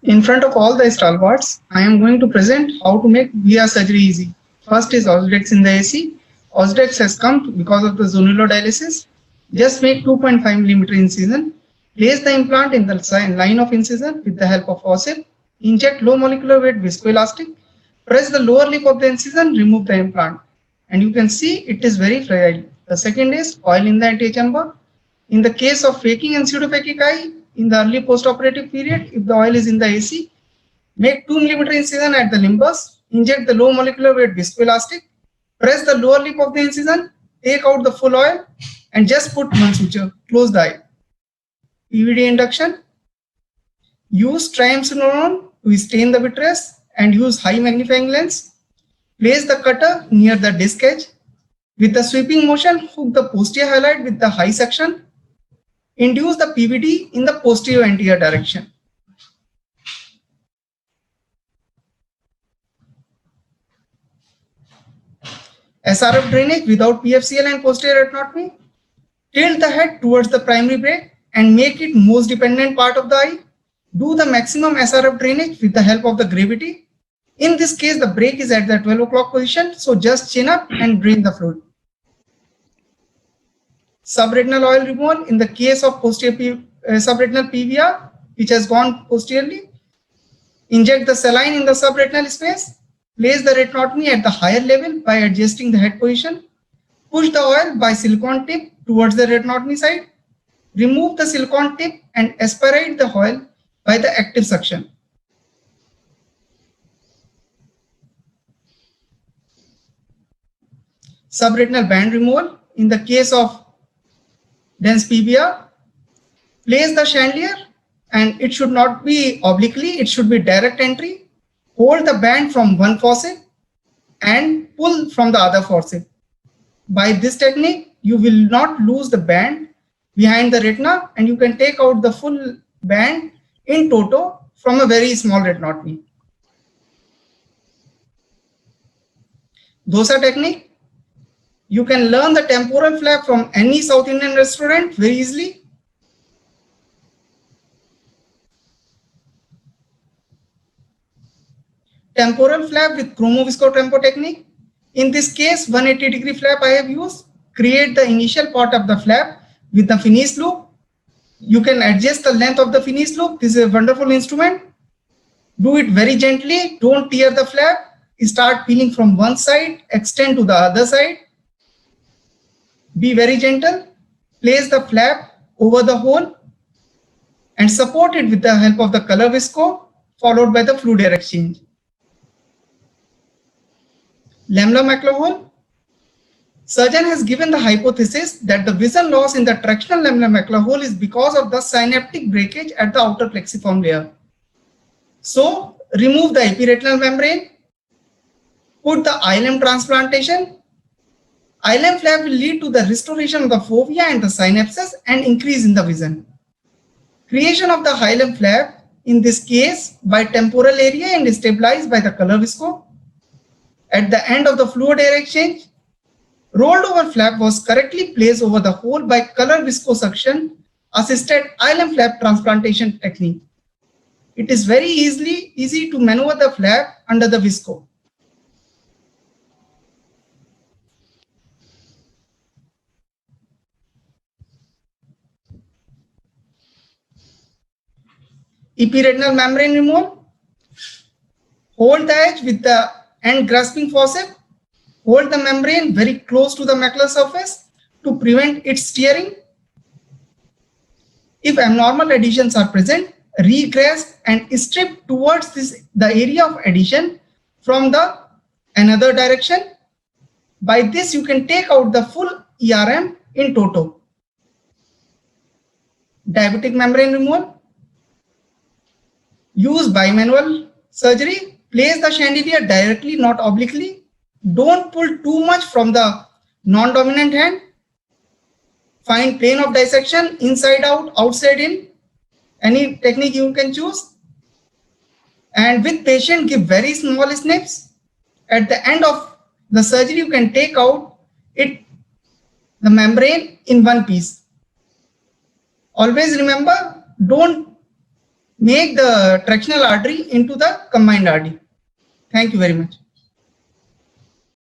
In front of all the stalwarts, I am going to present how to make VIA surgery easy. First is Osdex in the AC. Osdex has come because of the zonulodialysis. Just make 2.5 millimeter incision. Place the implant in the line of incision with the help of forceps. Inject low molecular weight viscoelastic. Press the lower lip of the incision, remove the implant. And you can see it is very fragile. The second is oil in the antechamber. In the case of phakic and pseudophakic eye, in the early postoperative period, if the oil is in the AC, make 2 millimeter incision at the limbus, inject the low molecular weight viscoelastic, press the lower lip of the incision, take out the full oil, and just put one suture, close the eye. PVD induction, use triamcinolone to stain the vitreous and use high magnifying lens. Place the cutter near the disc edge. With the sweeping motion, hook the posterior highlight with the high section. Induce the PVD in the posterior anterior direction. SRF drainage without PFCL and posterior retinotomy. Tilt the head towards the primary break and make it most dependent part of the eye. Do the maximum SRF drainage with the help of the gravity. In this case, the break is at the 12 o'clock position, so just chin up and drain the fluid. Subretinal oil removal in the case of posterior subretinal PVR, which has gone posteriorly. Inject the saline in the subretinal space. Place the retinotomy at the higher level by adjusting the head position. Push the oil by silicone tip towards the retinotomy side. Remove the silicone tip and aspirate the oil by the active suction. Subretinal band removal in the case of dense PVR. Place the chandelier and it should not be obliquely, it should be direct entry. Hold the band from one faucet and pull from the other faucet. By this technique, you will not lose the band behind the retina and you can take out the full band in toto from a very small retinotomy. Dosa technique. You can learn the temporal flap from any South Indian restaurant very easily. Temporal flap with chromo-visco-tempo technique. In this case, 180-degree flap I have used. Create the initial part of the flap with the finish loop. You can adjust the length of the finish loop. This is a wonderful instrument. Do it very gently. Don't tear the flap. Start peeling from one side, extend to the other side. Be very gentle. Place the flap over the hole and support it with the help of the color visco, followed by the fluid air exchange. Lamella-Macular hole. Surgeon has given the hypothesis that the vision loss in the tractional lamella-macular hole is because of the synaptic breakage at the outer plexiform layer. So remove the epiretinal membrane. Put the ILM transplantation. ILM flap will lead to the restoration of the fovea and the synapses and increase in the vision. Creation of the ILM flap, in this case, by temporal area and stabilized by the color visco. At the end of the fluid air exchange, rolled over flap was correctly placed over the hole by color viscosuction assisted ILM flap transplantation technique. It is very easy to maneuver the flap under the visco. Epiretinal membrane removal. Hold the edge with the end grasping forceps. Hold the membrane very close to the macular surface to prevent its tearing. If abnormal adhesions are present, regrasp and strip towards the area of adhesion from the another direction. By this, you can take out the full ERM in toto. Diabetic membrane removal. Use bimanual surgery. Place the chandelier directly, not obliquely. Don't pull too much from the non-dominant hand. Find plane of dissection, inside out, outside in. Any technique you can choose. And with patient, give very small snips. At the end of the surgery, you can take out the membrane in one piece. Always remember, don't make the tractional artery into the combined RD. Thank you very much.